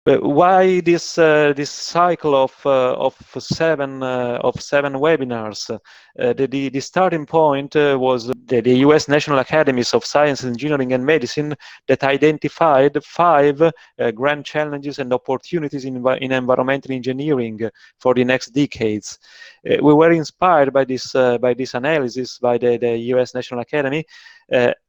Why this cycle of seven webinars? The starting point was the U.S. National Academies of Science, Engineering, and Medicine that identified 5 grand challenges and opportunities in environmental engineering for the next decades. We were inspired by this analysis by the U.S. National Academy.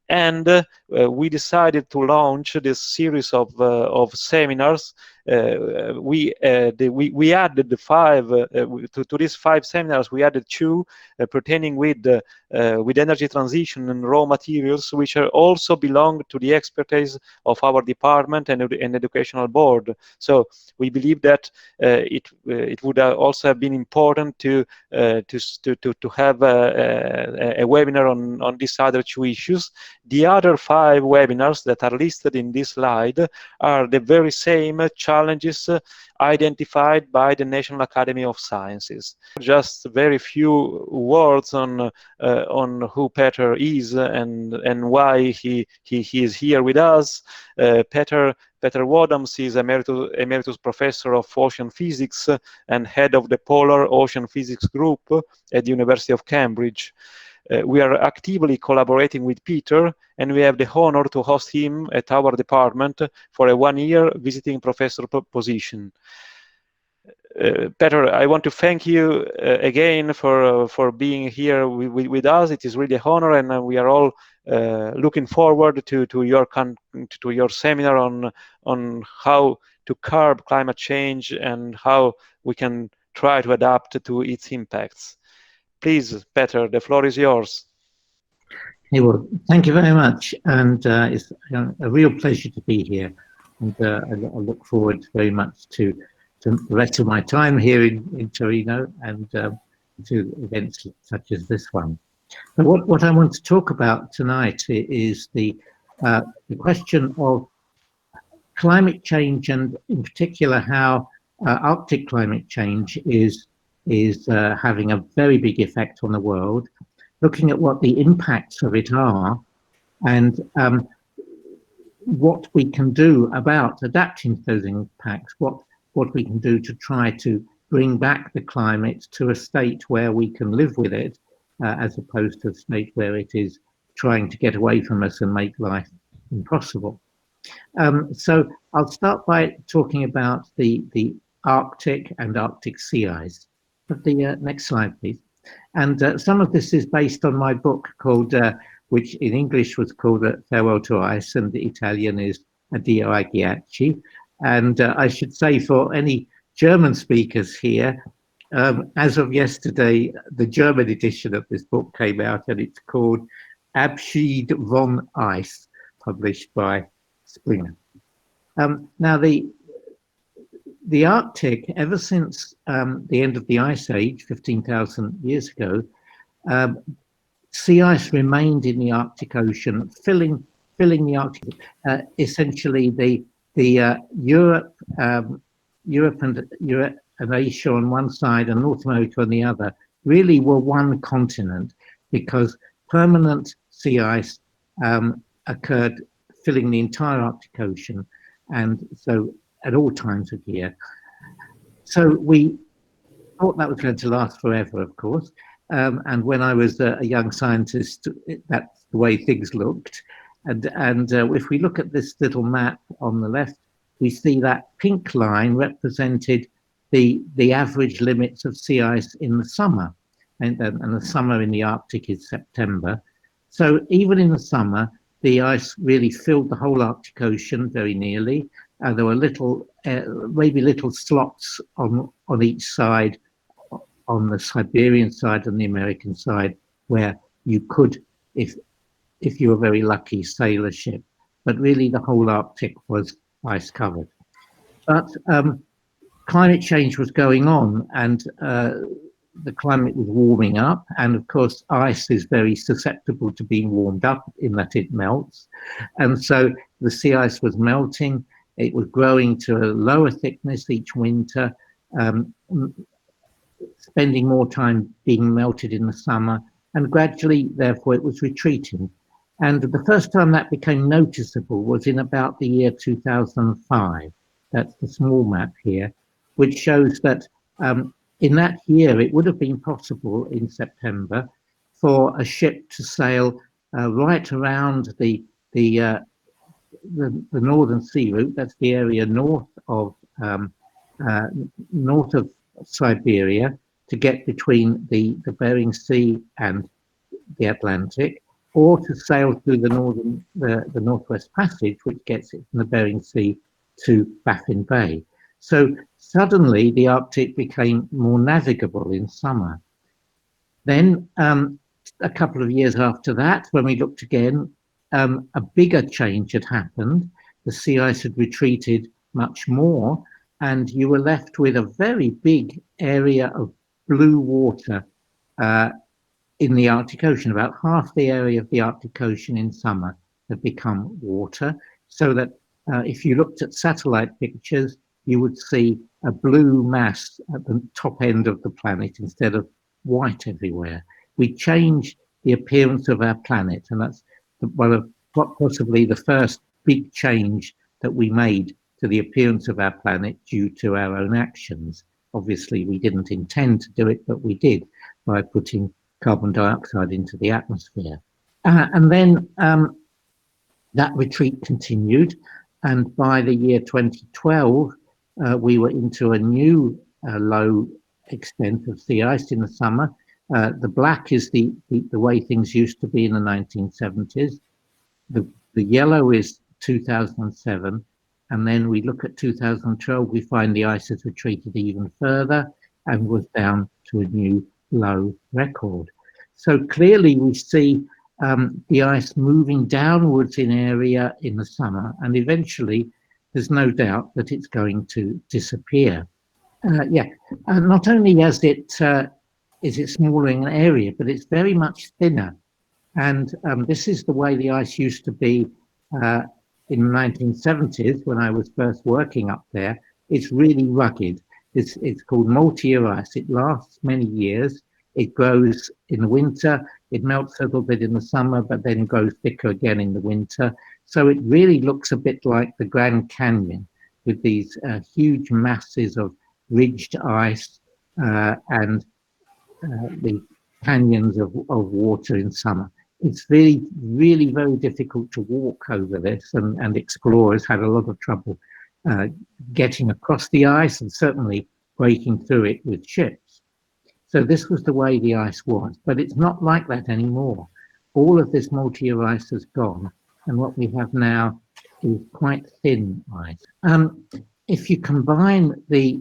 And we decided to launch this series of seminars. We added the 5 to these 5 seminars. We added 2 pertaining with energy transition and raw materials, which are also belong to the expertise of our department and educational board. So we believe that it would also have been important to have a webinar on these other 2 issues. The other 5 webinars that are listed in this slide are the very same challenges identified by the National Academy of Sciences. Just very few words on who Peter is and why he is here with us. Peter Wadhams is emeritus professor of ocean physics and head of the Polar Ocean Physics Group at the University of Cambridge. We are actively collaborating with Peter, and we have the honor to host him at our department for a 1-year visiting professor position. Peter, I want to thank you again for being here with us. It is really an honor, and we are all looking forward to your seminar on how to curb climate change and how we can try to adapt to its impacts. Please, Peter, the floor is yours. Hey, well, thank you very much, and it's a real pleasure to be here, and I look forward very much to the rest of my time here in Torino and to events such as this one. But what I want to talk about tonight is the question of climate change, and in particular how Arctic climate change is having a very big effect on the world, looking at what the impacts of it are, and what we can do about adapting to those impacts, what we can do to try to bring back the climate to a state where we can live with it, as opposed to a state where it is trying to get away from us and make life impossible. So I'll start by talking about the Arctic and Arctic sea ice. But the next slide, please. And some of this is based on my book called, which in English was called Farewell to Ice, and the Italian is Addio ai ghiacci. And I should say, for any German speakers here, as of yesterday, the German edition of this book came out, and it's called Abschied von Eis, published by Springer. Now, the Arctic, ever since the end of the Ice Age, 15,000 years ago, sea ice remained in the Arctic Ocean, filling the Arctic. Essentially, the Europe and Asia on one side and North America on the other really were one continent, because permanent sea ice occurred filling the entire Arctic Ocean, and so at all times of year. So we thought that was going to last forever, of course, and when I was a young scientist, that's the way things looked. And if we look at this little map on the left, we see that pink line represented the average limits of sea ice in the summer, and the summer in the Arctic is September. So even in the summer, the ice really filled the whole Arctic Ocean very nearly. There were maybe little slots on each side, on the Siberian side and the American side, where you could, if you were very lucky, sail a ship. But really, the whole Arctic was ice covered. But climate change was going on, and the climate was warming up, and of course ice is very susceptible to being warmed up in that it melts, and so the sea ice was melting. It was growing to a lower thickness each winter, spending more time being melted in the summer, and gradually therefore it was retreating. And the first time that became noticeable was in about the year 2005. that's the small map here, which shows that in that year it would have been possible in September for a ship to sail right around the Northern Sea route. That's the area north of Siberia, to get between the Bering Sea and the Atlantic, or to sail through the Northwest Passage, which gets it from the Bering Sea to Baffin Bay. So suddenly the Arctic became more navigable in summer. Then a couple of years after that, when we looked again, a bigger change had happened. The sea ice had retreated much more, and you were left with a very big area of blue water in the Arctic Ocean. About half the area of the Arctic Ocean in summer had become water, so that if you looked at satellite pictures, you would see a blue mass at the top end of the planet instead of white everywhere. We changed the appearance of our planet, and that's possibly the first big change that we made to the appearance of our planet due to our own actions. Obviously, we didn't intend to do it, but we did by putting carbon dioxide into the atmosphere. And then that retreat continued, and by the year 2012, we were into a new low extent of sea ice in the summer. The black is the way things used to be in the 1970s. The yellow is 2007, and then we look at 2012, we find the ice has retreated even further and was down to a new low record. So clearly we see the ice moving downwards in area in the summer, and eventually there's no doubt that it's going to disappear. Not only is it smaller in area, but it's very much thinner. And this is the way the ice used to be in the 1970s when I was first working up there. It's really rugged. It's called multi-year ice. It lasts many years. It grows in the winter. It melts a little bit in the summer, but then grows thicker again in the winter. So it really looks a bit like the Grand Canyon, with these huge masses of ridged ice and the canyons of water in summer. It's really, really very difficult to walk over this, and explorers had a lot of trouble getting across the ice and certainly breaking through it with ships. So this was the way the ice was, but it's not like that anymore. All of this multi-year ice has gone, and what we have now is quite thin ice. If you combine the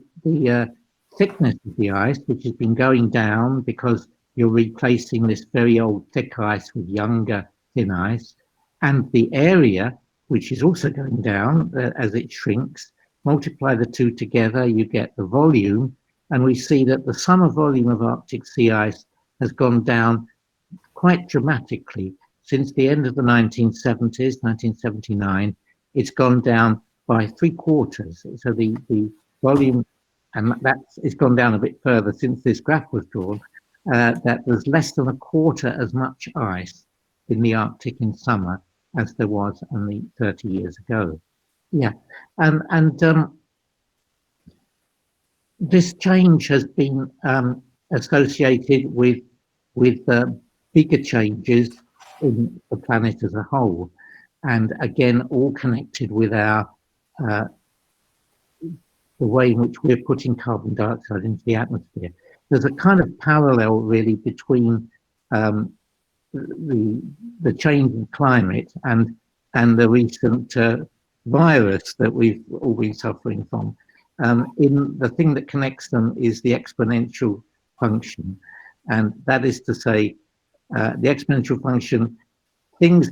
thickness of the ice, which has been going down because you're replacing this very old thick ice with younger thin ice, and the area, which is also going down as it shrinks, multiply the two together, you get the volume, and we see that the summer volume of Arctic sea ice has gone down quite dramatically. Since the end of the 1970s, 1979, it's gone down by 3/4. So the volume, and it's gone down a bit further since this graph was drawn, that there's less than 1/4 as much ice in the Arctic in summer as there was only 30 years ago. Yeah, and this change has been associated with bigger changes in the planet as a whole, and again, all connected with our the way in which we're putting carbon dioxide into the atmosphere. There's a kind of parallel, really, between the change in climate and the recent virus that we've all been suffering from. In the thing that connects them is the exponential function, and that is to say, the exponential function, things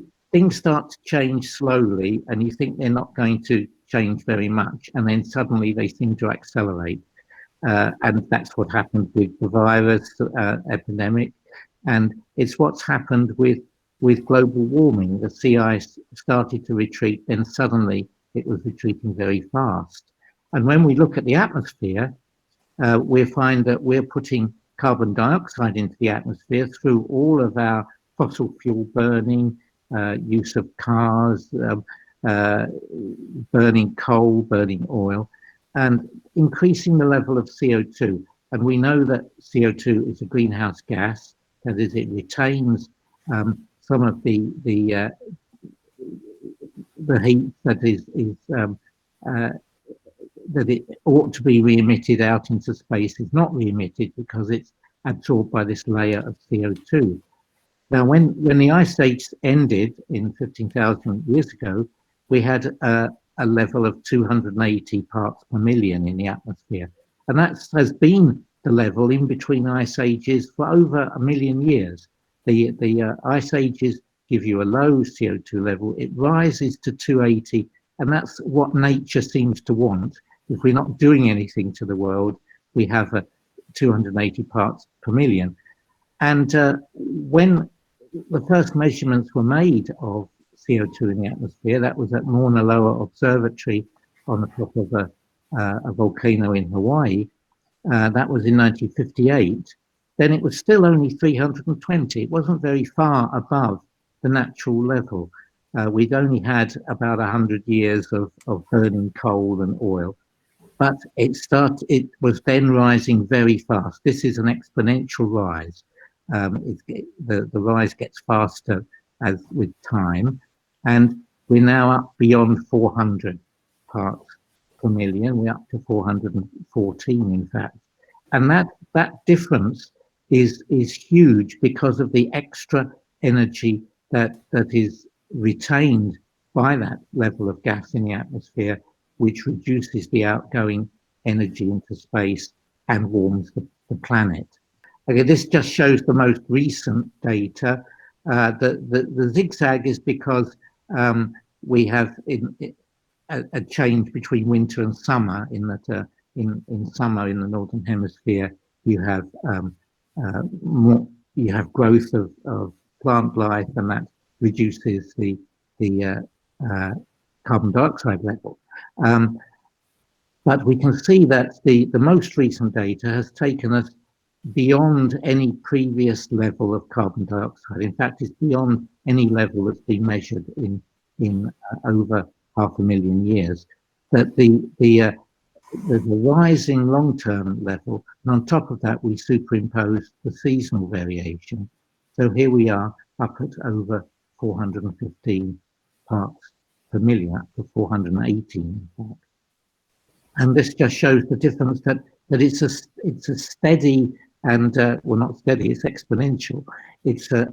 start to change slowly, and you think they're not going to change very much, and then suddenly they seem to accelerate. And that's what happened with the virus epidemic, and it's what's happened with global warming. The sea ice started to retreat, then suddenly it was retreating very fast. And when we look at the atmosphere, we find that we're putting carbon dioxide into the atmosphere through all of our fossil fuel burning, use of cars, burning coal, burning oil. and increasing the level of CO2. And we know that CO2 is a greenhouse gas, that is, it retains some of the heat that it ought to be re-emitted out into space is not re-emitted because it's absorbed by this layer of CO2. Now, when the Ice Age ended in 15,000 years ago, we had a level of 280 parts per million in the atmosphere. And that has been the level in between ice ages for over 1 million years. The ice ages give you a low CO2 level. It rises to 280, and that's what nature seems to want. If we're not doing anything to the world, we have a 280 parts per million. And when the first measurements were made of CO2 in the atmosphere, that was at Mauna Loa Observatory on the top of a volcano in Hawaii. That was in 1958. Then it was still only 320. It wasn't very far above the natural level. We'd only had about 100 years of burning coal and oil. But it was then rising very fast. This is an exponential rise. The rise gets faster as with time, and we're now up beyond 400 parts per million. We're up to 414, in fact, and that difference is huge because of the extra energy that is retained by that level of gas in the atmosphere, which reduces the outgoing energy into space and warms the planet. Okay, this just shows the most recent data. The zigzag is because we have a change between winter and summer, in that in summer in the northern hemisphere you have growth of plant life, and that reduces the carbon dioxide level. But we can see that the most recent data has taken us beyond any previous level of carbon dioxide. In fact, it's beyond any level that's been measured in over 500,000 years. That the rising long-term level, and on top of that, we superimpose the seasonal variation. So here we are up at over 415 parts per million, up to 418, in fact. And this just shows the difference that it's a steady and well, not steady, it's exponential. It's a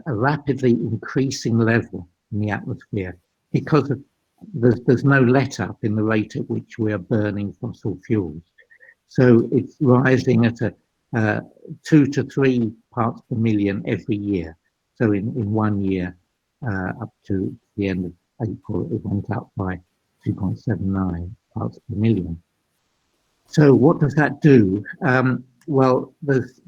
rapidly increasing level in the atmosphere because there's no let up in the rate at which we are burning fossil fuels. So it's rising at a 2 to 3 parts per million every year. So in 1 year, up to the end of April, it went up by 2.79 parts per million. So what does that do? Well, there's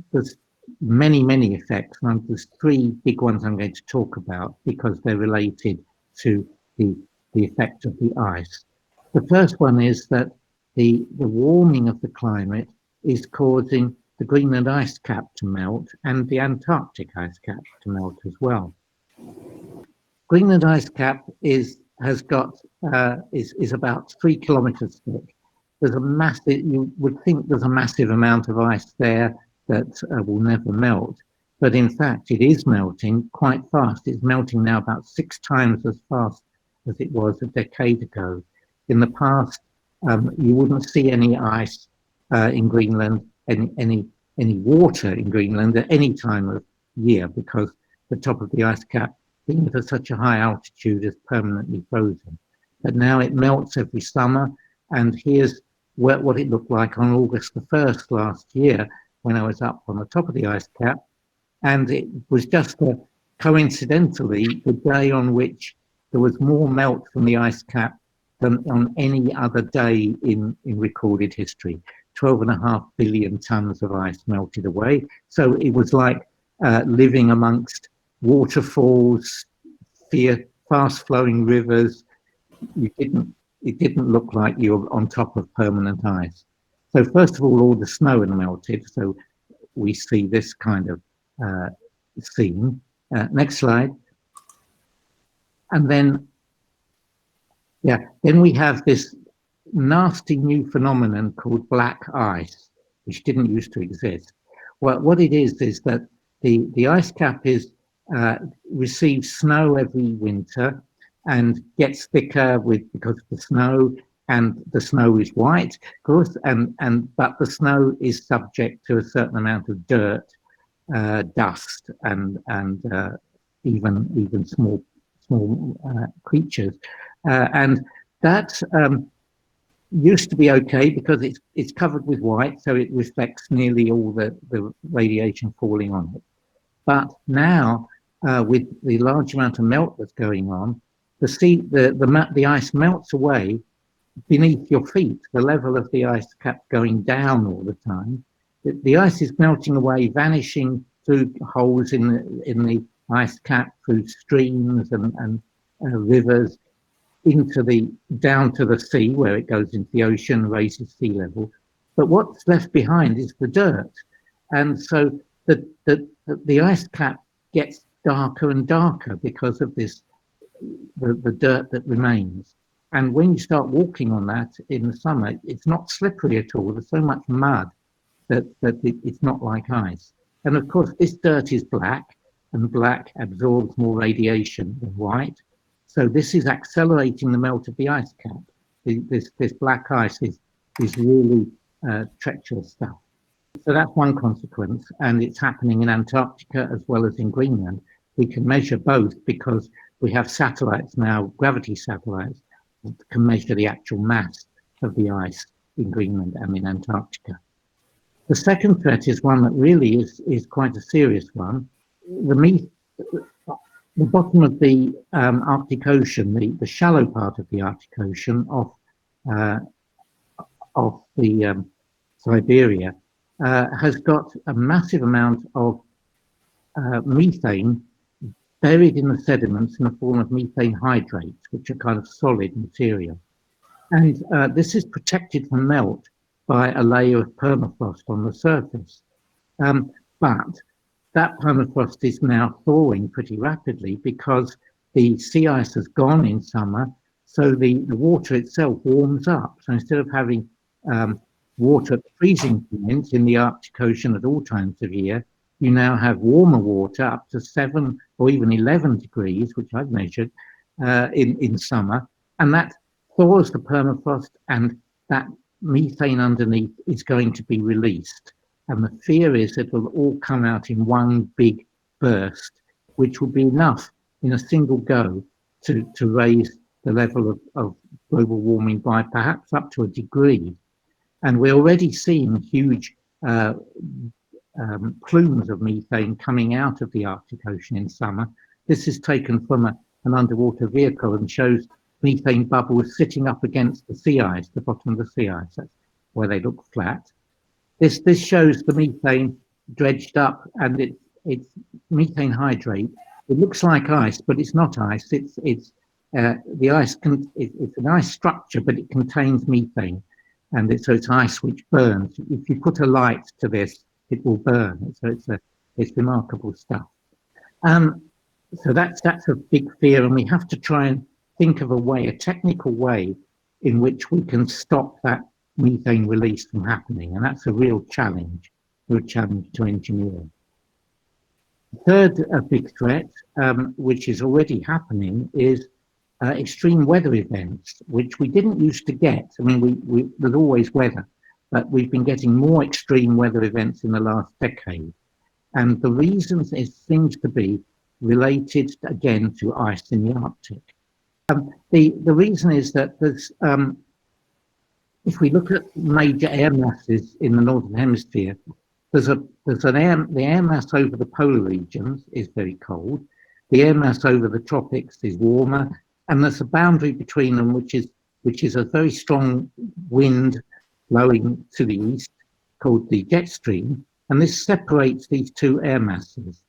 many effects, and there's 3 big ones I'm going to talk about because they're related to the effect of the ice. The first one is that the warming of the climate is causing the Greenland ice cap to melt and the Antarctic ice cap to melt as well. Greenland ice cap is about 3 kilometers thick. There's a massive, you would think there's a massive amount of ice there that will never melt, but in fact it is melting quite fast. It's melting now about 6 times as fast as it was a decade ago. In the past, you wouldn't see any ice in Greenland, any water in Greenland at any time of year because the top of the ice cap, being at such a high altitude, is permanently frozen. But now it melts every summer, and here's what it looked like on August the 1st last year when I was up on the top of the ice cap, and it was just coincidentally the day on which there was more melt from the ice cap than on any other day in recorded history. 12.5 billion tons of ice melted away. So it was like living amongst waterfalls, fast-flowing rivers. It didn't look like you were on top of permanent ice. So first of all the snow had melted. So we see this kind of scene. Next slide. And then we have this nasty new phenomenon called black ice, which didn't used to exist. Well, what it is that the ice cap receives snow every winter and gets thicker because of the snow, and the snow is white, of course, but the snow is subject to a certain amount of dirt, dust, and even small creatures, and that used to be okay because it's covered with white, so it reflects nearly all the radiation falling on it. But now, with the large amount of melt that's going on, the ice melts away beneath your feet. The level of the ice cap going down all the time. The ice is melting away, vanishing through holes in the ice cap, through streams and rivers, down to the sea, where it goes into the ocean, raises sea level. But what's left behind is the dirt, and so the ice cap gets darker and darker because of this, the dirt that remains. And when you start walking on that in the summer, it's not slippery at all. There's so much mud that it's not like ice. And of course, this dirt is black, and black absorbs more radiation than white. So this is accelerating the melt of the ice cap. This black ice is really treacherous stuff. So that's one consequence, and it's happening in Antarctica as well as in Greenland. We can measure both because we have satellites now, gravity satellites, that can measure the actual mass of the ice in Greenland and in Antarctica. The second threat is one that really is quite a serious one. The bottom of the Arctic Ocean, the shallow part of the Arctic Ocean off the Siberia, has got a massive amount of methane buried in the sediments in the form of methane hydrates, which are kind of solid material. And this is protected from melt by a layer of permafrost on the surface. But that permafrost is now thawing pretty rapidly because the sea ice has gone in summer, so the water itself warms up. So instead of having water at the freezing point in the Arctic Ocean at all times of year, you now have warmer water up to 7 or even 11 degrees, which I've measured in summer, and that thaws the permafrost, and that methane underneath is going to be released. And the fear is it will all come out in one big burst, which will be enough in a single go to raise the level of global warming by perhaps up to a degree. And we're already seeing huge plumes of methane coming out of the Arctic Ocean in summer. This is taken from an underwater vehicle and shows methane bubbles sitting up against the sea ice, the bottom of the sea ice. That's where they look flat. This shows the methane dredged up, and it's methane hydrate. It looks like ice, but it's not ice. The ice it's an ice structure, but it contains methane, and so it's ice which burns. If you put a light to this, it will burn. So it's remarkable stuff. So that's a big fear, and we have to try and think of a technical way in which we can stop that methane release from happening, and that's a real challenge to engineer. The third big threat, which is already happening, is extreme weather events, which we didn't used to get. I mean, there's always weather, but we've been getting more extreme weather events in the last decade, and the reasons seems to be related again to ice in the Arctic. The reason is that there's if we look at major air masses in the Northern Hemisphere, the air mass over the polar regions is very cold. The air mass over the tropics is warmer, and there's a boundary between them, which is a very strong wind blowing to the east called the jet stream, and this separates these two air masses.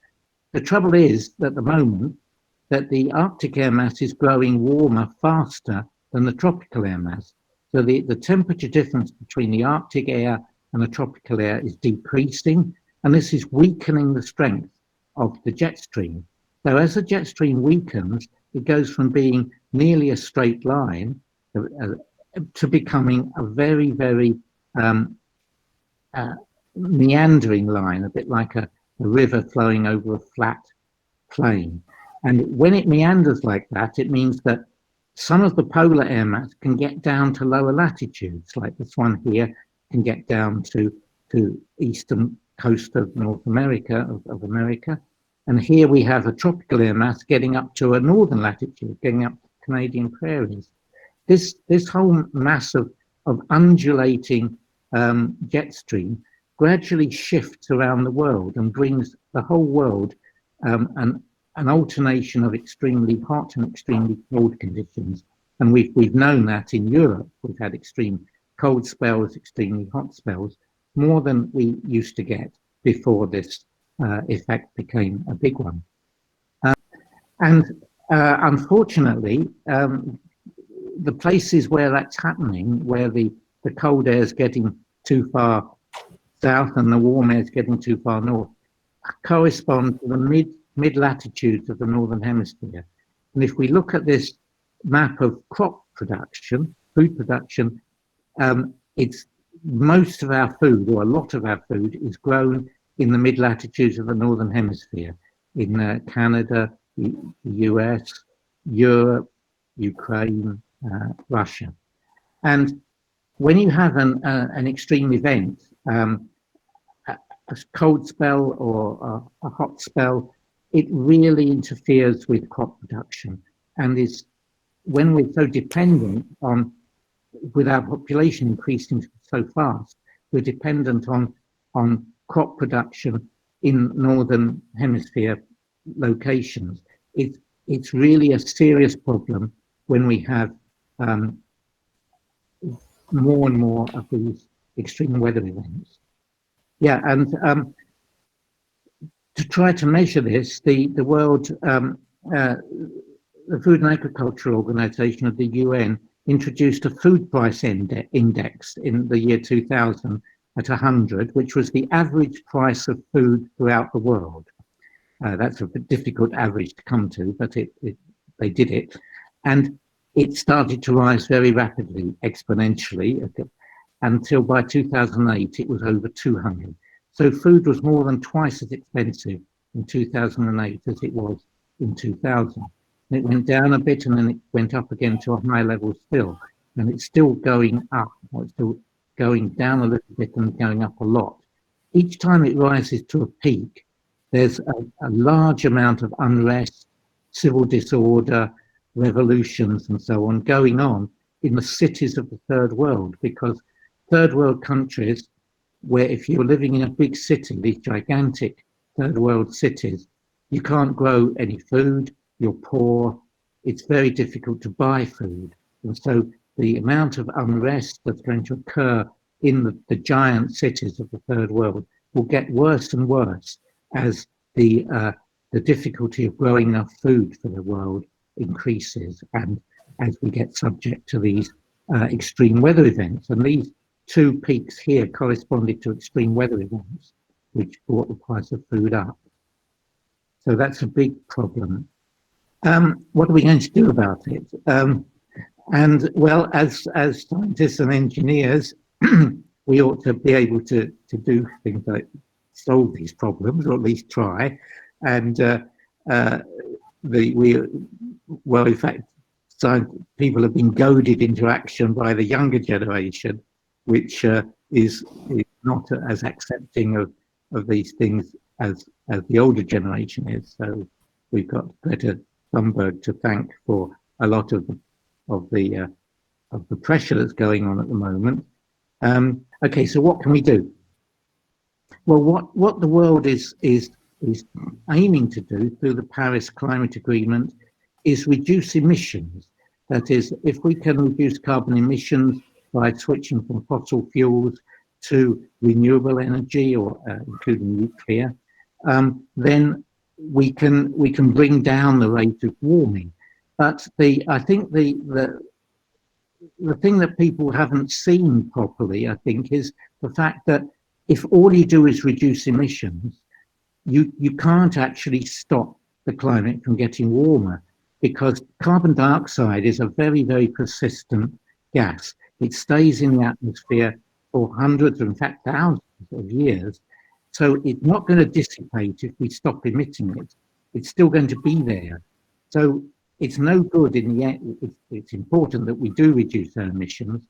The trouble is, at the moment, that the Arctic air mass is growing warmer faster than the tropical air mass. So the temperature difference between the Arctic air and the tropical air is decreasing, and this is weakening the strength of the jet stream. So as the jet stream weakens, it goes from being nearly a straight line, to becoming a very, very meandering line, a bit like a river flowing over a flat plain. And when it meanders like that, it means that some of the polar air mass can get down to lower latitudes, like this one here can get down to eastern coast of North America, of America. And here we have a tropical air mass getting up to a northern latitude, getting up to Canadian prairies. This whole mass of undulating jet stream gradually shifts around the world and brings the whole world an alternation of extremely hot and extremely cold conditions. And we've known that in Europe. We've had extreme cold spells, extremely hot spells, more than we used to get before this effect became a big one. Unfortunately, the places where that's happening, where the cold air is getting too far south and the warm air is getting too far north, correspond to the mid latitudes of the northern hemisphere. And if we look at this map of crop production, food production, it's most of our food, or a lot of our food, is grown in the mid latitudes of the northern hemisphere, in Canada, the US, Europe, Ukraine, Russia. And when you have an extreme event, a cold spell or a hot spell, it really interferes with crop production, and is when we're so dependent on, with our population increasing so fast, we're dependent on crop production in northern hemisphere locations. It's really a serious problem when we have more and more of these extreme weather events. Yeah, and to try to measure this, the World the Food and Agriculture Organization of the UN introduced a food price index in the year 2000 at 100, which was the average price of food throughout the world. That's a difficult average to come to, but they did it. And it started to rise very rapidly, exponentially, until by 2008 it was over 200. So food was more than twice as expensive in 2008 as it was in 2000. And it went down a bit and then it went up again to a high level still. And it's still going up, or it's still going down a little bit and going up a lot. Each time it rises to a peak, there's a large amount of unrest, civil disorder, revolutions and so on going on in the cities of the third world, because third world countries, where if you're living in a big city, these gigantic third world cities, you can't grow any food, you're poor, it's very difficult to buy food. And so the amount of unrest that's going to occur in the giant cities of the third world will get worse and worse as the difficulty of growing enough food for the world increases, and as we get subject to these extreme weather events. And these two peaks here corresponded to extreme weather events, which brought the price of food up. So that's a big problem. What are we going to do about it? And well, as scientists and engineers, we ought to be able to do things like solve these problems, or at least try. And well, in fact, people have been goaded into action by the younger generation, which is not as accepting of these things as the older generation is. So we've got Greta Thunberg to thank for a lot of the pressure that's going on at the moment. Okay, so what can we do? Well, what the world is aiming to do through the Paris Climate Agreement is reduce emissions. That is, if we can reduce carbon emissions by switching from fossil fuels to renewable energy, or including nuclear, then we can bring down the rate of warming. But I think the thing that people haven't seen properly, I think, is the fact that if all you do is reduce emissions, you can't actually stop the climate from getting warmer, because carbon dioxide is a very, very persistent gas. It stays in the atmosphere for hundreds, or in fact thousands of years. So it's not going to dissipate if we stop emitting it. It's still going to be there. So it's no good in the end. It's important that we do reduce our emissions,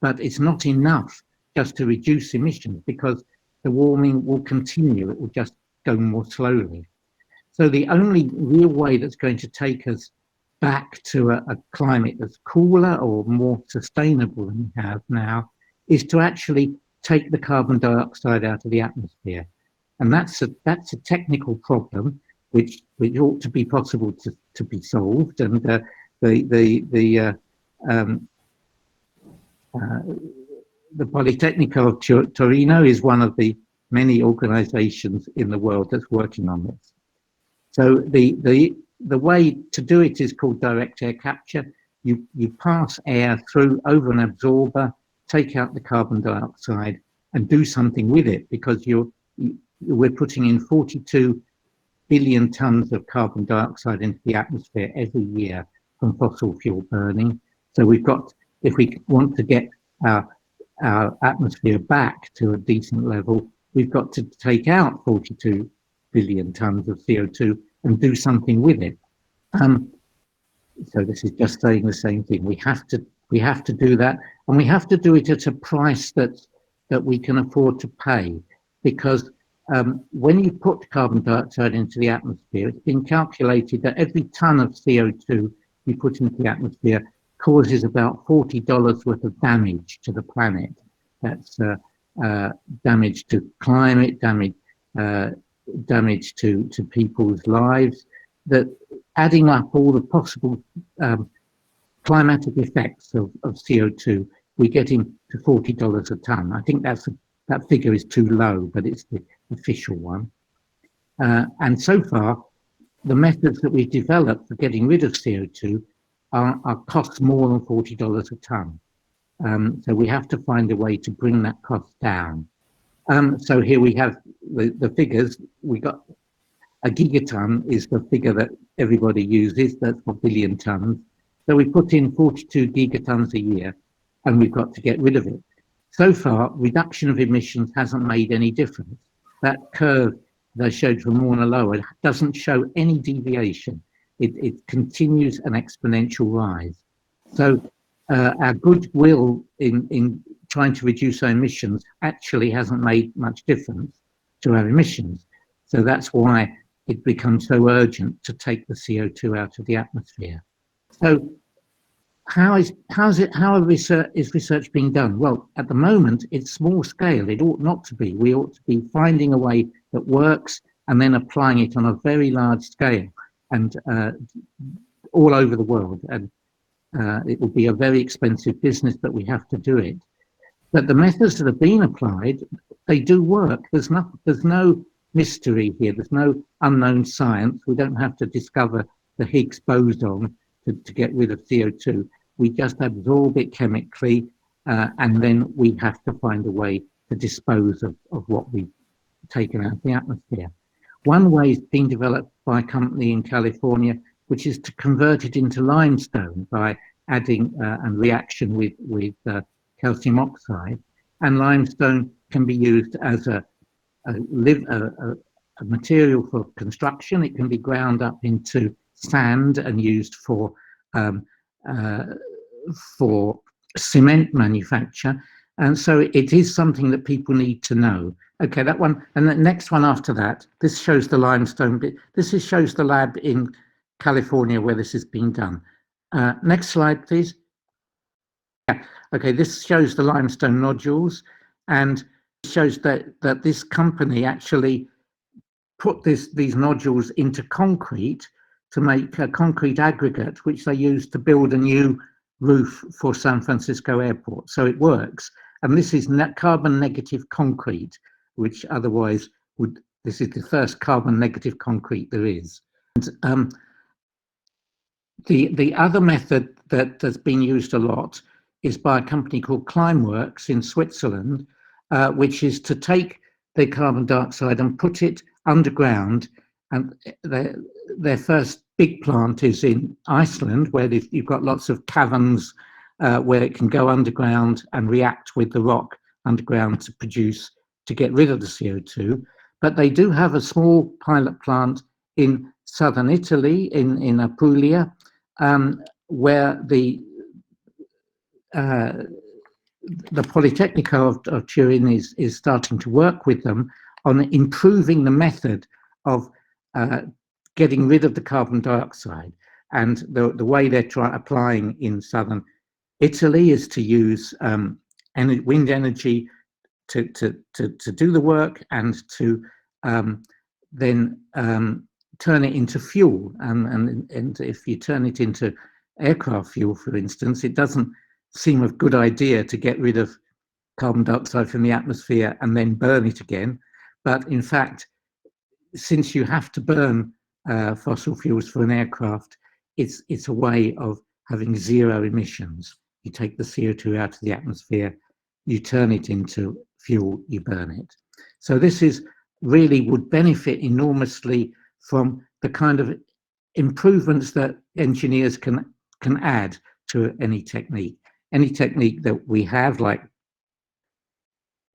but it's not enough just to reduce emissions, because the warming will continue. It will just go more slowly. So the only real way that's going to take us back to a climate that's cooler or more sustainable than we have now is to actually take the carbon dioxide out of the atmosphere. And that's a technical problem which ought to be possible to be solved. And the Politecnico of Torino is one of the many organizations in the world that's working on this. So the way to do it is called direct air capture. You pass air through over an absorber, take out the carbon dioxide and do something with it, because we're putting in 42 billion tons of carbon dioxide into the atmosphere every year from fossil fuel burning. So we've got, if we want to get our atmosphere back to a decent level, we've got to take out 42 billion tons of CO2 and do something with it. So this is just saying the same thing. We have to do that, and we have to do it at a price that we can afford to pay, because when you put carbon dioxide into the atmosphere, it's been calculated that every ton of CO2 you put into the atmosphere causes about $40 worth of damage to the planet. That's damage to climate, damage to people's lives. That adding up all the possible climatic effects of CO2, we get into $40 a ton. I think that figure is too low, but it's the official one. And so far, the methods that we've developed for getting rid of CO2 are cost more than $40 a ton. So we have to find a way to bring that cost down. So here we have the figures. We got a gigaton is the figure that everybody uses. That's 1 billion tons. So we put in 42 gigatons a year, and we've got to get rid of it. So far, reduction of emissions hasn't made any difference. That curve that I showed from Mauna Loa doesn't show any deviation. It continues an exponential rise. So our goodwill in trying to reduce our emissions actually hasn't made much difference to our emissions. So that's why it becomes so urgent to take the CO2 out of the atmosphere. So how is research being done? Well, at the moment, it's small scale. It ought not to be. We ought to be finding a way that works and then applying it on a very large scale and all over the world. And it will be a very expensive business, but we have to do it. But the methods that have been applied, they do work. There's no mystery here. There's no unknown science. We don't have to discover the Higgs boson to get rid of CO2. We just absorb it chemically, and then we have to find a way to dispose of what we've taken out of the atmosphere. One way is being developed by a company in California, which is to convert it into limestone by adding a reaction with calcium oxide. And limestone can be used as a material for construction. It can be ground up into sand and used for cement manufacture. And so it is something that people need to know. Okay, that one, and the next one after that, this shows the limestone bit. This shows the lab in California where this is being done. Next slide, please. Yeah. Okay, this shows the limestone nodules, and shows that this company actually put these nodules into concrete to make a concrete aggregate, which they use to build a new roof for San Francisco Airport. So it works. And this is carbon negative concrete, which otherwise would, this is the first carbon negative concrete there is. And, the other method that has been used a lot is by a company called Climeworks in Switzerland, which is to take the carbon dioxide and put it underground. And their first big plant is in Iceland, where you've got lots of caverns where it can go underground and react with the rock underground to get rid of the CO2. But they do have a small pilot plant in southern Italy, in Apulia, where the Politecnico of Turin is starting to work with them on improving the method of getting rid of the carbon dioxide. And the way they're applying in southern Italy is to use wind energy to do the work, and to then turn it into fuel. And if you turn it into aircraft fuel, for instance, it doesn't seem a good idea to get rid of carbon dioxide from the atmosphere and then burn it again. But in fact, since you have to burn fossil fuels for an aircraft, it's a way of having zero emissions. You take the CO2 out of the atmosphere, you turn it into fuel, you burn it. So this really would benefit enormously from the kind of improvements that engineers can add to any technique. Any technique that we have, like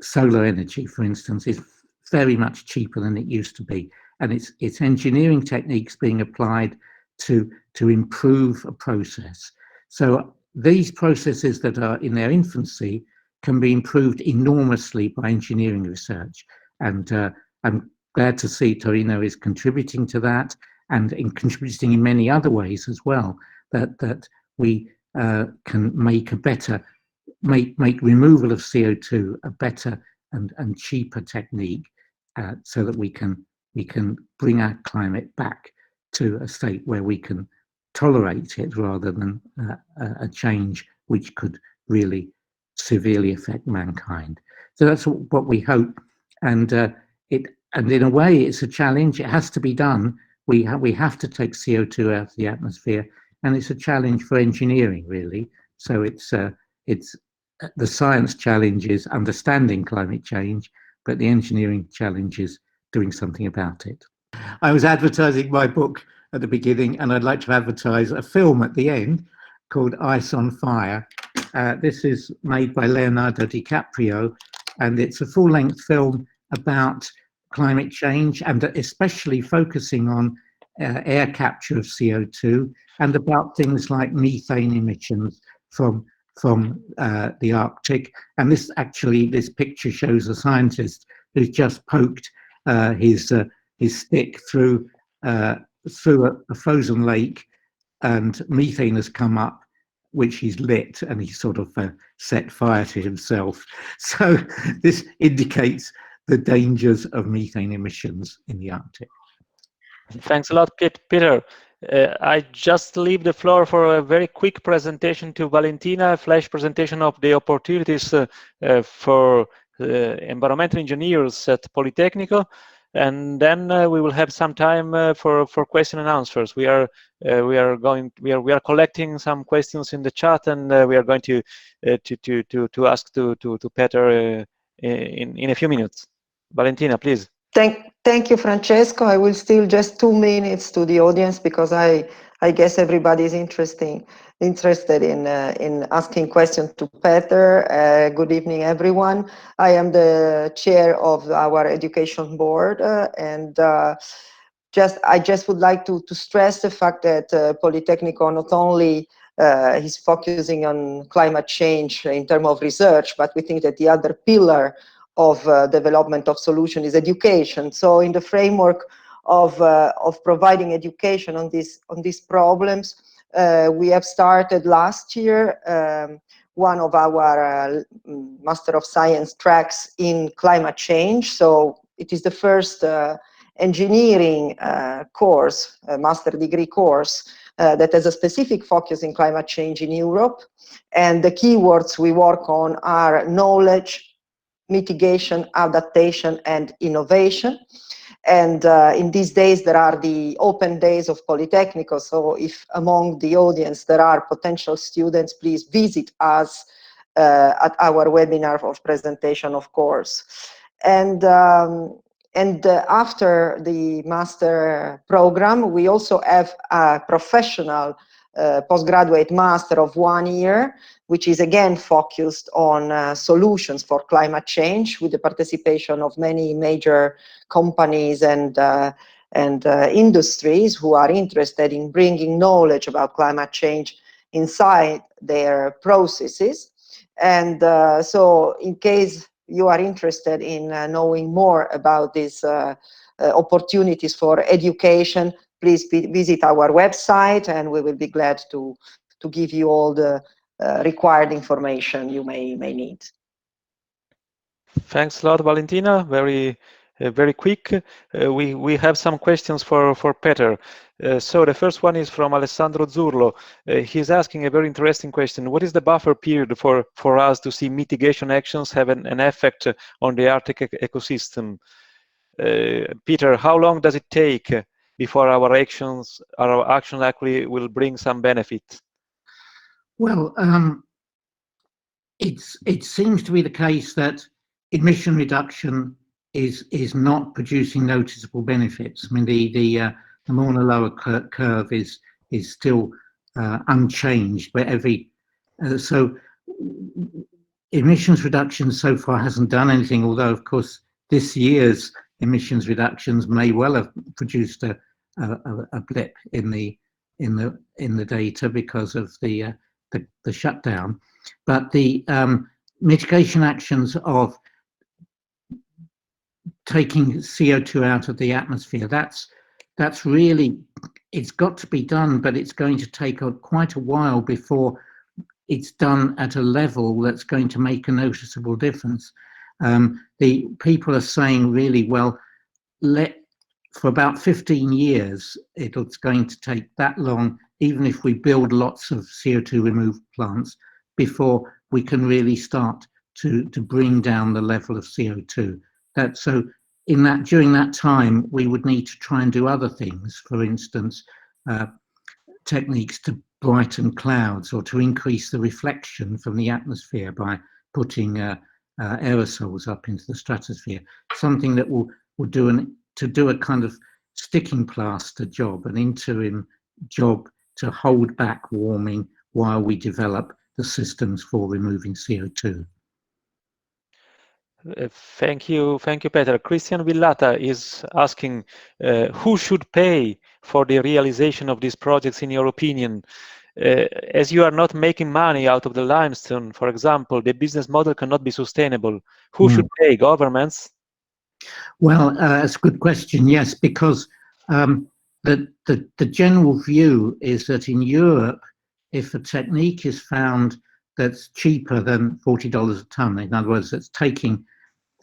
solar energy, for instance, is very much cheaper than it used to be. And it's engineering techniques being applied to improve a process. So these processes that are in their infancy can be improved enormously by engineering research. And I'm glad to see Torino is contributing to that, and contributing in many other ways as well, that we can make a better, make removal of CO2 a better and cheaper technique, so that we can bring our climate back to a state where we can tolerate it, rather than a change which could really severely affect mankind. So that's what we hope, and in a way it's a challenge. It has to be done. We have to take CO2 out of the atmosphere, and it's a challenge for engineering, really. So it's the science challenge is understanding climate change, but the engineering challenge is doing something about it. I was advertising my book at the beginning, and I'd like to advertise a film at the end called Ice on Fire. This is made by Leonardo DiCaprio, and it's a full-length film about climate change, and especially focusing on air capture of CO2, and about things like methane emissions from the Arctic. And this picture shows a scientist who's just poked his stick through a frozen lake, and methane has come up, which he's lit, and he sort of set fire to himself. So this indicates the dangers of methane emissions in the Arctic. Thanks a lot, Peter. I just leave the floor for a very quick presentation to Valentina, a flash presentation of the opportunities for environmental engineers at Politecnico, and then we will have some time for question and answers. We are collecting some questions in the chat, and we are going to ask to Peter in a few minutes. Valentina, please. Thank you, Francesco. I will steal just 2 minutes to the audience, because I guess everybody is interested in asking questions to Peter. Good evening, everyone. I am the chair of our education board, and I just would like to stress the fact that Politecnico not only is focusing on climate change in terms of research, but we think that the other pillar of development of solution is education. So in the framework of providing education on these problems, we have started last year one of our Master of Science tracks in climate change. So it is the first engineering course, master degree course, that has a specific focus in climate change in Europe. And the keywords we work on are knowledge, mitigation, adaptation, and innovation. And in these days, there are the open days of Politecnico. So if among the audience there are potential students, please visit us at our webinar of presentation, of course. And after the master program, we also have a professional postgraduate master of 1 year, which is again focused on solutions for climate change, with the participation of many major companies and industries who are interested in bringing knowledge about climate change inside their processes. And so in case you are interested in knowing more about these opportunities for education, please visit our website, and we will be glad to give you all the required information you may need. Thanks a lot, Valentina. Very quick. We have some questions for Peter. So the first one is from Alessandro Zurlo. He's asking a very interesting question. What is the buffer period for us to see mitigation actions have an effect on the Arctic ecosystem? Peter, how long does it take before our action actually will bring some benefit? Well, it seems to be the case that emission reduction is not producing noticeable benefits. I mean, the Mauna Loa curve is still unchanged, but so emissions reduction so far hasn't done anything. Although, of course, this year's emissions reductions may well have produced a blip in the data because of the shutdown. But the mitigation actions of taking CO2 out of the atmosphere, that's really, it's got to be done, but it's going to take quite a while before it's done at a level that's going to make a noticeable difference. The people are saying really, well, for about 15 years, it's going to take that long, even if we build lots of CO2 removal plants, before we can really start to bring down the level of CO2. So during that time, we would need to try and do other things. For instance, techniques to brighten clouds, or to increase the reflection from the atmosphere by putting aerosols up into the stratosphere. Something that will do a kind of sticking plaster job, an interim job to hold back warming while we develop the systems for removing CO2. Thank you, Peter. Christian Villata is asking, who should pay for the realization of these projects, in your opinion? As you are not making money out of the limestone, for example, the business model cannot be sustainable. Who should pay? Governments? Well, that's a good question. Yes, because the general view is that in Europe, if a technique is found that's cheaper than $40 a ton, in other words, that's taking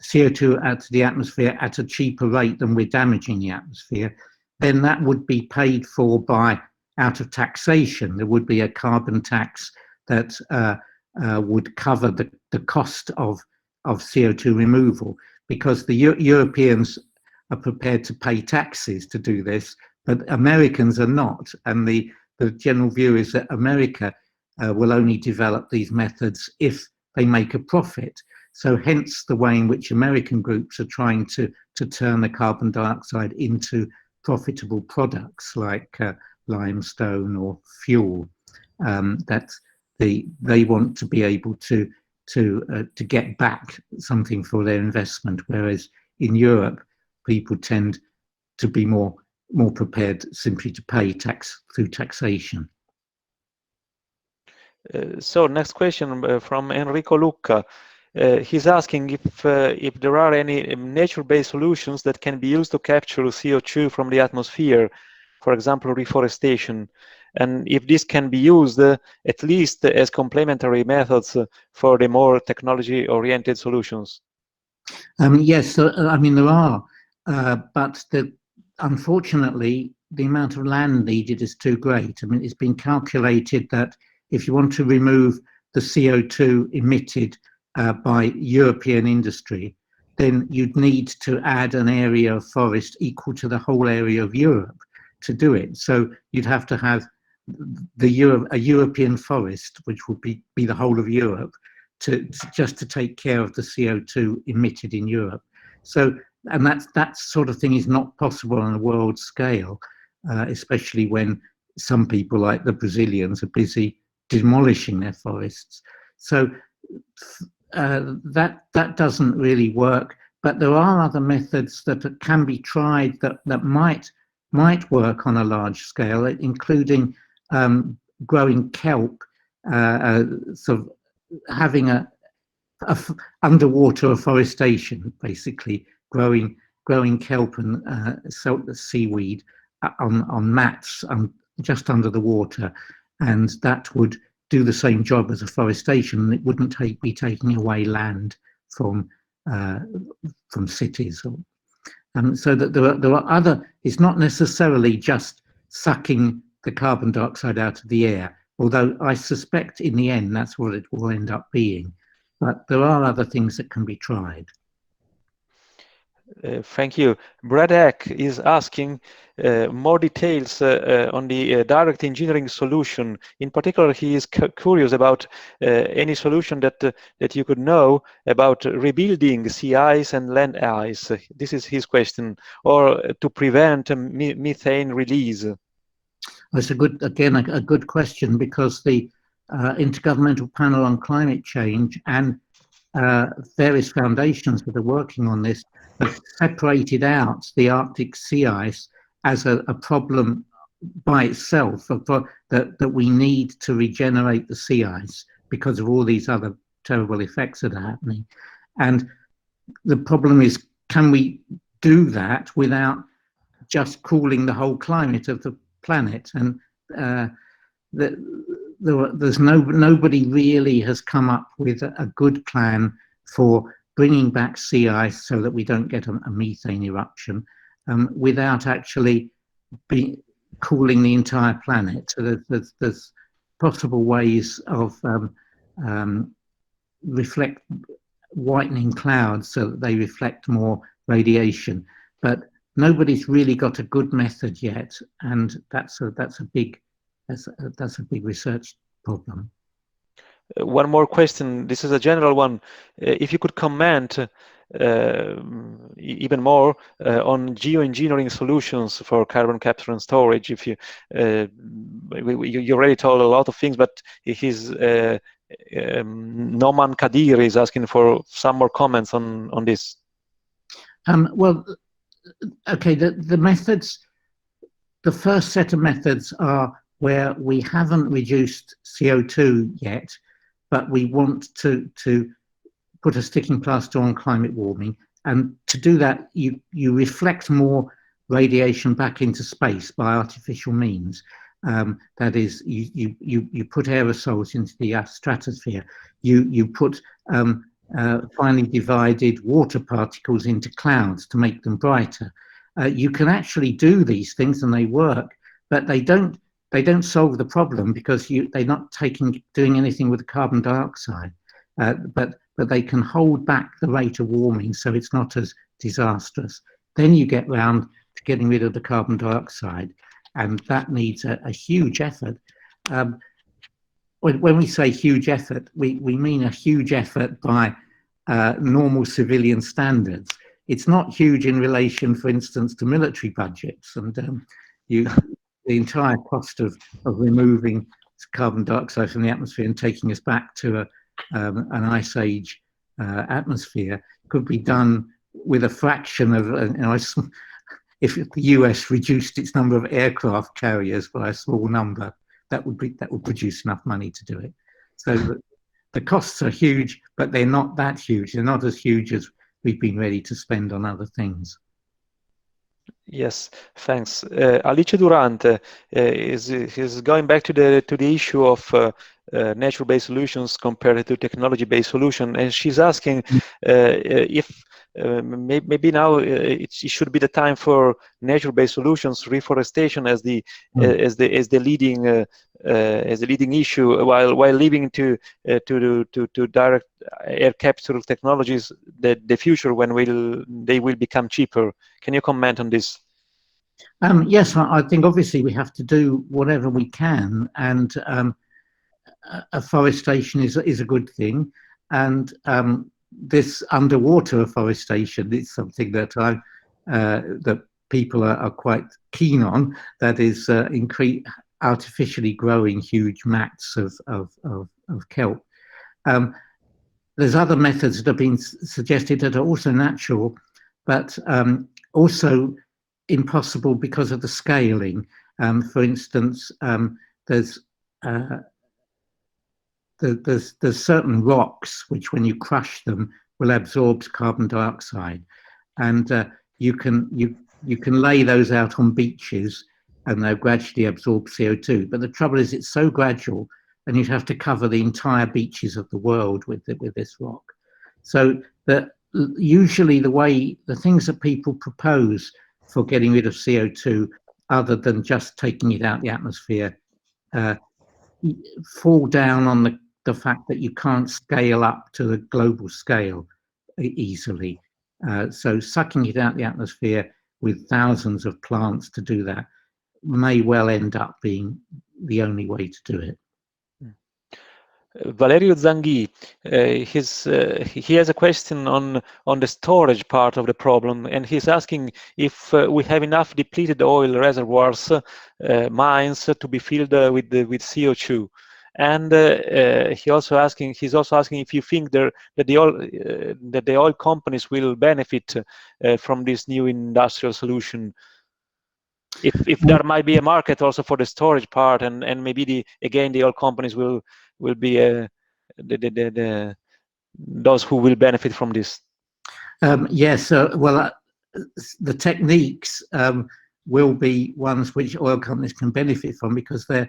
CO2 out of the atmosphere at a cheaper rate than we're damaging the atmosphere, then that would be paid for out of taxation. There would be a carbon tax that would cover the cost of CO2 removal, because the Europeans are prepared to pay taxes to do this, but Americans are not. And the general view is that America will only develop these methods if they make a profit. So hence the way in which American groups are trying to turn the carbon dioxide into profitable products like limestone or fuel. That they want to be able to get back something for their investment, whereas in Europe people tend to be more prepared simply to pay tax through taxation. So next question from Enrico Lucca. He's asking if there are any nature-based solutions that can be used to capture CO2 from the atmosphere, for example, reforestation, and if this can be used at least as complementary methods for the more technology-oriented solutions. Yes, I mean there are, but unfortunately the amount of land needed is too great. I mean, it's been calculated that if you want to remove the CO2 emitted by European industry, then you'd need to add an area of forest equal to the whole area of Europe to do it. So you'd have to have a European forest, which would be the whole of Europe, just to take care of the CO2 emitted in Europe. So, and that sort of thing is not possible on a world scale, especially when some people, like the Brazilians, are busy demolishing their forests. So that doesn't really work. But there are other methods that can be tried that might work on a large scale, including growing kelp, sort of having a underwater afforestation, basically growing kelp and seaweed on mats just under the water, and that would do the same job as afforestation, and it wouldn't be taking away land from cities. So that there are other. It's not necessarily just sucking the carbon dioxide out of the air, although I suspect in the end that's what it will end up being. But there are other things that can be tried. Thank you. Brad Eck is asking more details on the direct engineering solution. In particular, he is curious about any solution that you could know about rebuilding sea ice and land ice. This is his question, or to prevent methane release. That's a good question, because the Intergovernmental Panel on Climate Change and various foundations that are working on this have separated out the Arctic sea ice as a problem by itself, that we need to regenerate the sea ice because of all these other terrible effects that are happening. And the problem is, can we do that without just cooling the whole climate of the planet? And there's nobody really has come up with a good plan for bringing back sea ice so that we don't get a methane eruption without actually cooling the entire planet. So there's possible ways of whitening clouds so that they reflect more radiation, but nobody's really got a good method yet, and that's a big research problem. One more question. This is a general one. If you could comment even more on geoengineering solutions for carbon capture and storage. If you already told a lot of things, but his Noman Kadir is asking for some more comments on this. Well, okay. The methods. The first set of methods are where we haven't reduced CO2 yet, but we want to put a sticking plaster on climate warming. And to do that, you reflect more radiation back into space by artificial means. That is, you put aerosols into the stratosphere. You put finely divided water particles into clouds to make them brighter. You can actually do these things, and they work, but they don't solve the problem, because they're not doing anything with the carbon dioxide. But they can hold back the rate of warming, so it's not as disastrous. Then you get round to getting rid of the carbon dioxide, and that needs a huge effort. When we say huge effort, we mean a huge effort by normal civilian standards. It's not huge in relation, for instance, to military budgets, and the entire cost of removing carbon dioxide from the atmosphere and taking us back to an ice age atmosphere could be done with a fraction of, if the US reduced its number of aircraft carriers by a small number, that would produce enough money to do it. So the costs are huge, but they're not that huge. They're not as huge as we've been ready to spend on other things. Yes, thanks. Alice Durante is going back to the issue of nature-based solutions compared to technology-based solution, and she's asking if maybe now it should be the time for nature-based solutions, reforestation as the leading issue, while leaving to direct air capture technologies the future, when they will become cheaper. Can you comment on this? Yes, I think obviously we have to do whatever we can, and afforestation is a good thing, and this underwater afforestation is something that that people are quite keen on. That is, artificially growing huge mats of kelp. There's other methods that have been suggested that are also natural, but also impossible because of the scaling. For instance, there's certain rocks which, when you crush them, will absorb carbon dioxide, and you can lay those out on beaches, and they'll gradually absorb CO2. But the trouble is, it's so gradual, and you'd have to cover the entire beaches of the world with this rock. So that usually the things that people propose for getting rid of CO2, other than just taking it out the atmosphere, fall down on the fact that you can't scale up to the global scale easily. So sucking it out the atmosphere with thousands of plants to do that may well end up being the only way to do it. Valerio Zanghi, he has a question on the storage part of the problem, and he's asking if we have enough depleted oil reservoirs, mines, to be filled with CO2. And he's also asking if you think that the oil companies will benefit from this new industrial solution. If there might be a market also for the storage part, and maybe the oil companies will be those who will benefit from this. Yes, well, the techniques will be ones which oil companies can benefit from, because they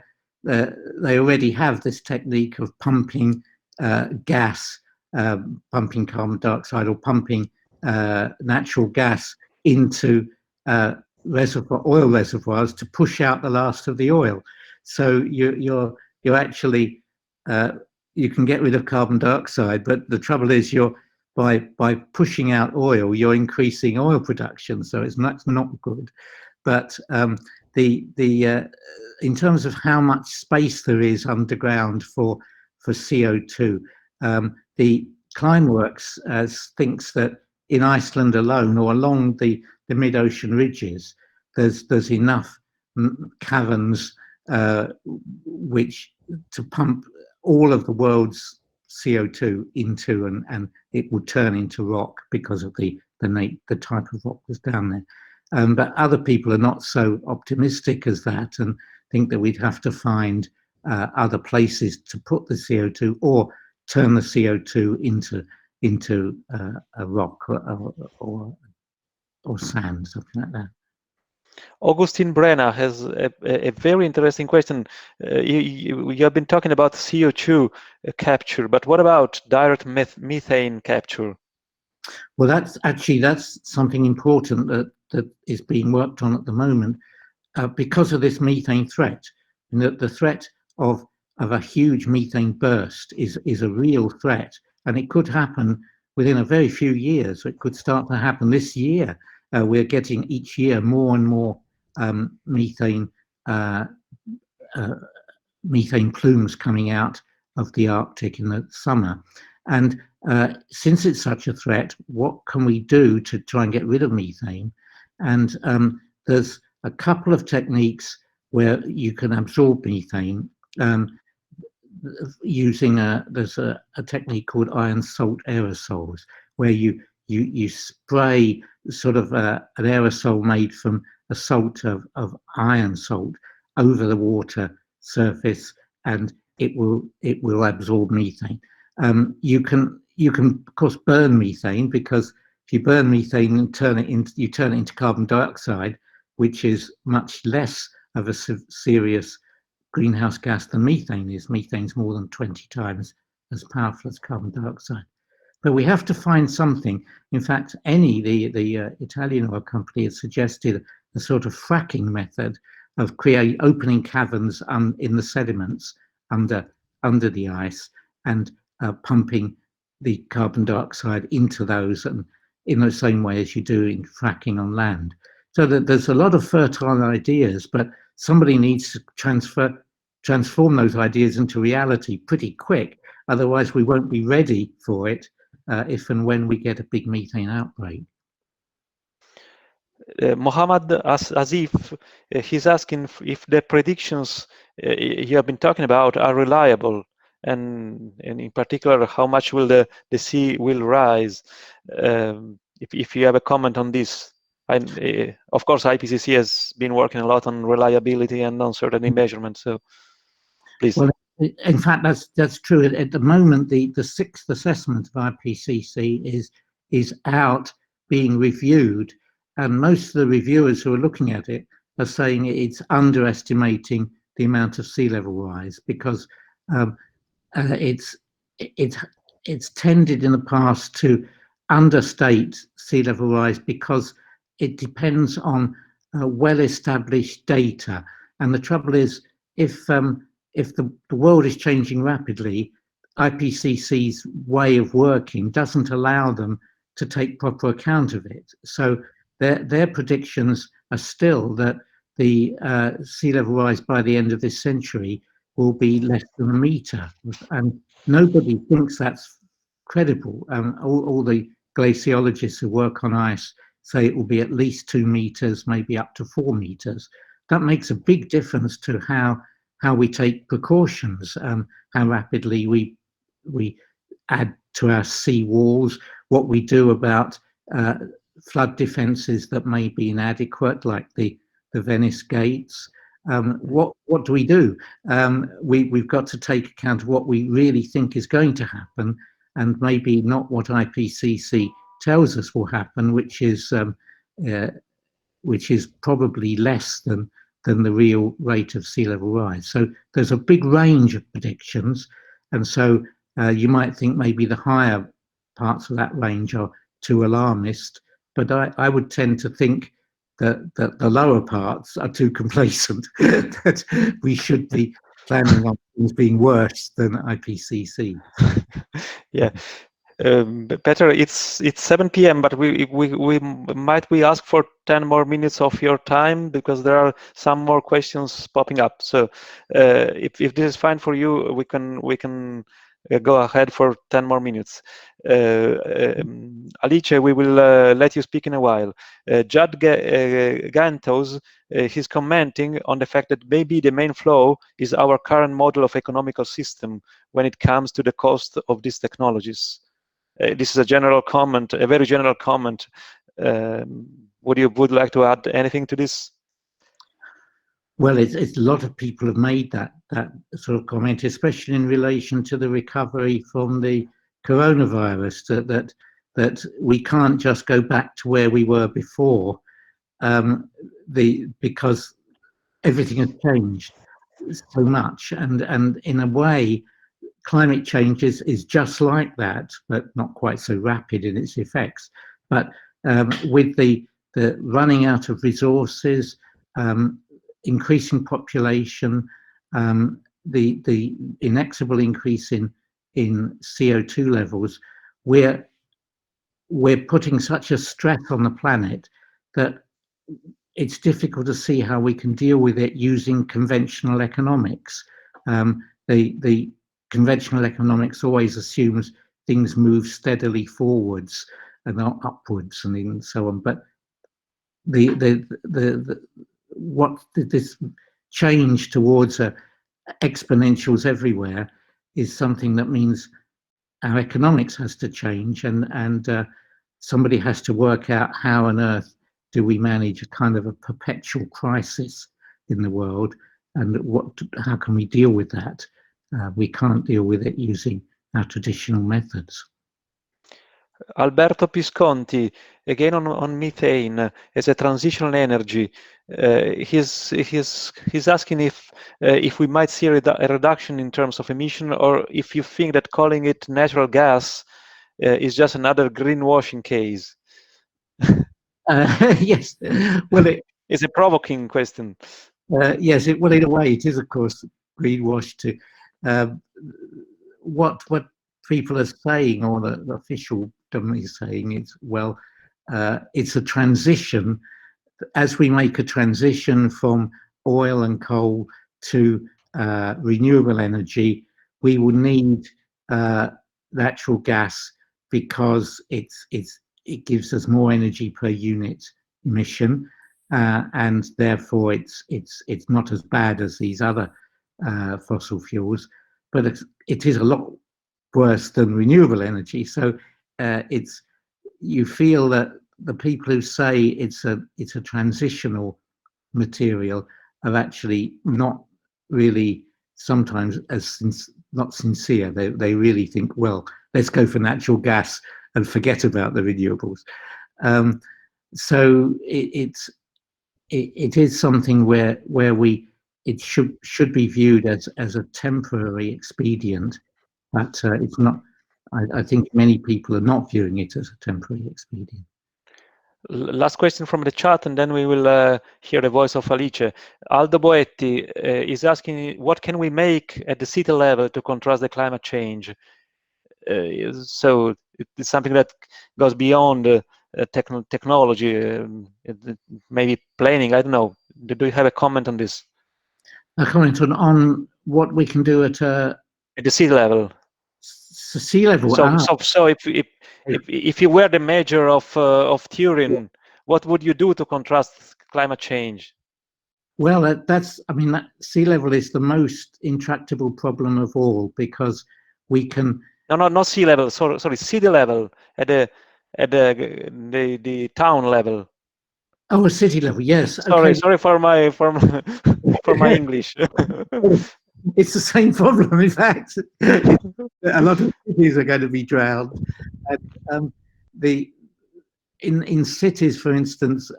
already have this technique of pumping gas, pumping carbon dioxide, or pumping natural gas into oil reservoirs to push out the last of the oil. So you're actually you can get rid of carbon dioxide, but the trouble is by pushing out oil, you're increasing oil production, so it's not good. But in terms of how much space there is underground for CO2, the Climeworks thinks that in Iceland alone, or along the mid-ocean ridges, there's enough caverns which to pump all of the world's CO2 into, and it would turn into rock because of the type of rock that's down there. But other people are not so optimistic as that, and think that we'd have to find other places to put the CO2, or turn the CO2 into a rock or sand, something like that. Augustine Brenner has a very interesting question. You have been talking about CO2 capture, but what about direct methane capture? Well, that's something important that is being worked on at the moment, because of this methane threat. And the threat of a huge methane burst is a real threat, and it could happen within a very few years. It could start to happen this year. We're getting each year more and more methane plumes coming out of the Arctic in the summer. And since it's such a threat, what can we do to try and get rid of methane? And there's a couple of techniques where you can absorb methane using there's a technique called iron salt aerosols, where you spray sort of an aerosol made from a salt of iron salt over the water surface, and it will absorb methane. You can of course burn methane, because if you burn methane and turn it into carbon dioxide, which is much less of a serious greenhouse gas than methane is. Methane's more than 20 times as powerful as carbon dioxide. But we have to find something. In fact, the Italian oil company has suggested a sort of fracking method of opening caverns in the sediments under the ice, and pumping the carbon dioxide into those, and in the same way as you do in fracking on land. So that there's a lot of fertile ideas, but somebody needs to transform those ideas into reality pretty quick. Otherwise, we won't be ready for it if and when we get a big methane outbreak. Mohammad Asif, he's asking if the predictions you have been talking about are reliable, and in particular, how much will the sea will rise? If you have a comment on this. Of course, IPCC has been working a lot on reliability and uncertainty measurement, so please. Well, in fact, that's true. At the moment, the sixth assessment of IPCC is out being reviewed, and most of the reviewers who are looking at it are saying it's underestimating the amount of sea level rise, because it's tended in the past to understate sea level rise because it depends on well-established data. And the trouble is, if the world is changing rapidly, IPCC's way of working doesn't allow them to take proper account of it. So their predictions are still that the sea level rise by the end of this century will be less than a meter, and nobody thinks that's credible. All the glaciologists who work on ice say it will be at least 2 meters, maybe up to 4 meters. That makes a big difference to how we take precautions, how rapidly we add to our sea walls, what we do about flood defences that may be inadequate, like the Venice gates. What do we do? We've got to take account of what we really think is going to happen, and maybe not what IPCC tells us will happen, which is probably less than the real rate of sea level rise. So there's a big range of predictions, and so you might think maybe the higher parts of that range are too alarmist, but I would tend to think that the lower parts are too complacent, that we should be planning on things being worse than IPCC. Yeah. Peter, it's 7 p.m., but we might ask for 10 more minutes of your time, because there are some more questions popping up. So if this is fine for you, we can go ahead for 10 more minutes. Alice, we will let you speak in a while. Judd Gantos, he's commenting on the fact that maybe the main flaw is our current model of economical system when it comes to the cost of these technologies. This is a general comment, a very general comment. Would you like to add anything to this? Well, it's a lot of people have made that sort of comment, especially in relation to the recovery from the coronavirus, that we can't just go back to where we were before, because everything has changed so much, and in a way, climate change is just like that, but not quite so rapid in its effects. But with the running out of resources, increasing population, the inexorable increase in CO2 levels, we're putting such a stress on the planet that it's difficult to see how we can deal with it using conventional economics. The conventional economics always assumes things move steadily forwards and not upwards and so on. But this change towards exponentials everywhere is something that means our economics has to change, and somebody has to work out how on earth do we manage a kind of a perpetual crisis in the world, and how can we deal with that? We can't deal with it using our traditional methods. Alberto Pisconti, again on methane as a transitional energy. He's asking if we might see a reduction in terms of emission, or if you think that calling it natural gas is just another greenwashing case. Yes, well, it's a provoking question. Yes, well, in a way, it is, of course, greenwash too. What people are saying, or the official government is saying, is, well, it's a transition. As we make a transition from oil and coal to renewable energy, we will need natural gas because it gives us more energy per unit emission, and therefore it's not as bad as these other fossil fuels, but it is a lot worse than renewable energy. So you feel that the people who say it's a transitional material are actually not really sometimes not sincere. They really think, well, let's go for natural gas and forget about the renewables. So it is something where it should be viewed as a temporary expedient, but it's not. I think many people are not viewing it as a temporary expedient. Last question from the chat, and then we will hear the voice of Alice. Aldo Boetti is asking, what can we make at the city level to contrast the climate change? So it's something that goes beyond technology, maybe planning. I don't know. Do you have a comment on this? A comment on what we can do at the sea level. Sea level. So if you were the mayor of Turin, what would you do to contrast climate change? Well, that sea level is the most intractable problem of all, because we can. No, not sea level. Sorry, city level at the town level. Oh, a city level. Yes. Sorry, okay. Sorry for my for my English. It's the same problem. In fact, a lot of cities are going to be drowned. And, in cities, for instance,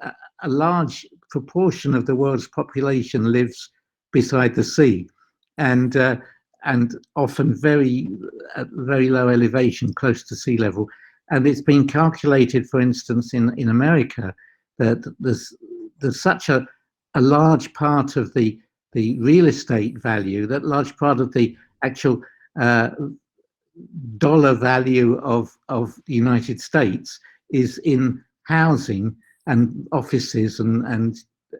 a large proportion of the world's population lives beside the sea, and often at very low elevation, close to sea level. And it's been calculated, for instance, in America, that there's such a large part of the real estate value, that large part of the actual dollar value of the United States is in housing and offices and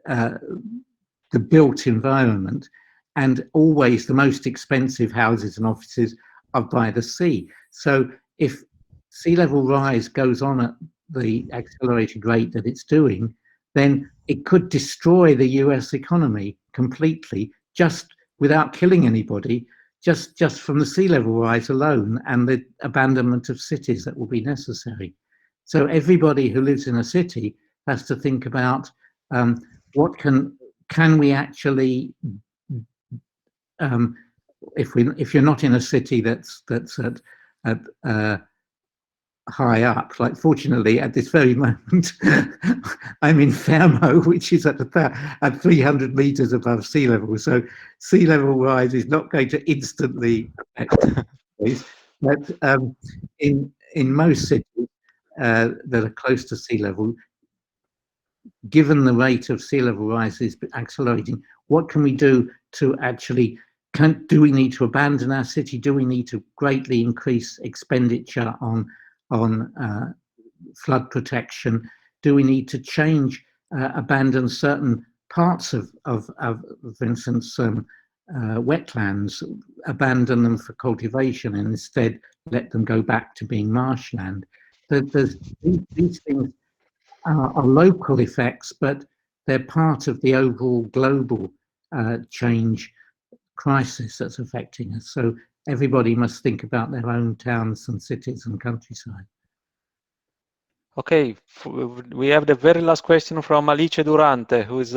the built environment, and always the most expensive houses and offices are by the sea. So if sea level rise goes on at the accelerated rate that it's doing, then it could destroy the US economy completely, just without killing anybody, just from the sea level rise alone and the abandonment of cities that will be necessary. So everybody who lives in a city has to think about what can we actually, if you're not in a city that's at high up, like fortunately at this very moment I'm in Fermo, which is at 300 meters above sea level, so sea level rise is not going to instantly affect this. But in most cities that are close to sea level, given the rate of sea level rise is accelerating, what can we do to actually, do we need to abandon our city? Do we need to greatly increase expenditure on flood protection? Do we need to change, abandon certain parts of for instance, wetlands, abandon them for cultivation and instead let them go back to being marshland? These things are local effects, but they're part of the overall global change crisis that's affecting us. So everybody must think about their own towns and cities and countryside. Okay, we have the very last question from Alice Durante, who is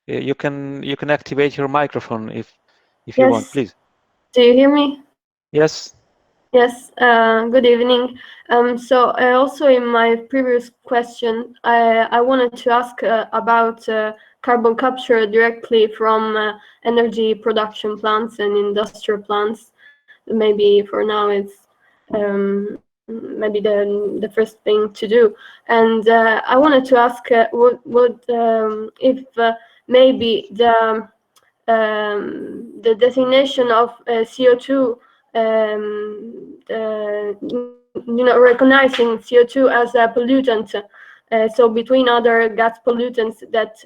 you can activate your microphone if you want, please. Do you hear me? Yes. Yes. Good evening. So also in my previous question, I wanted to ask about carbon capture directly from energy production plants and industrial plants. Maybe for now it's maybe the first thing to do. And I wanted to ask if maybe the designation of CO2, recognizing CO2 as a pollutant, so between other gas pollutants that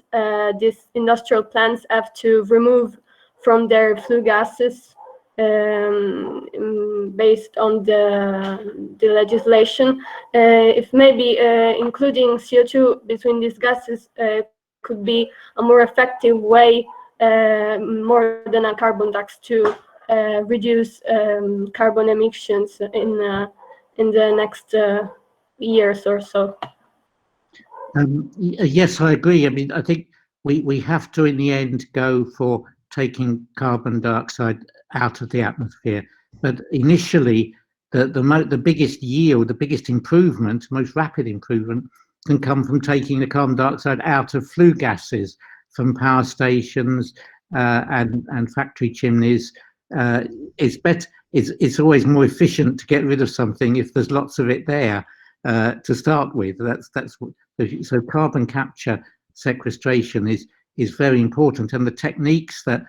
these industrial plants have to remove from their flue gases, based on the legislation, if maybe including CO2 between these gases could be a more effective way, more than a carbon tax, to reduce carbon emissions in the next years or so. Yes, I agree. I mean, I think we have to, in the end, go for taking carbon dioxide out of the atmosphere. But initially, the biggest yield, the biggest improvement, most rapid improvement, can come from taking the carbon dioxide out of flue gases from power stations and factory chimneys. It's always more efficient to get rid of something if there's lots of it there to start with. That's what. So carbon capture sequestration is very important, and the techniques that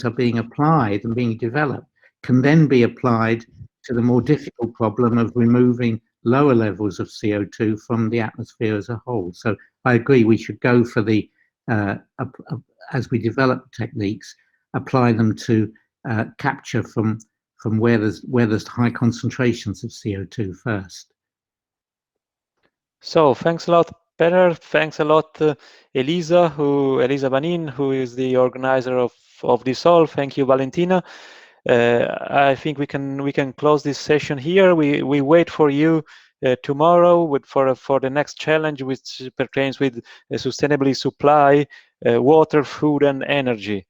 are being applied and being developed can then be applied to the more difficult problem of removing lower levels of CO2 from the atmosphere as a whole. So I agree, we should go for the as we develop techniques, apply them to capture from where there's high concentrations of CO2 first. So thanks a lot, Peter. Thanks a lot, Elisa Banin, who is the organizer of this all. Thank you, Valentina. I think we can close this session here. We wait for you tomorrow for the next challenge, which pertains with sustainably supply water, food, and energy.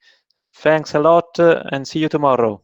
Thanks a lot, and see you tomorrow.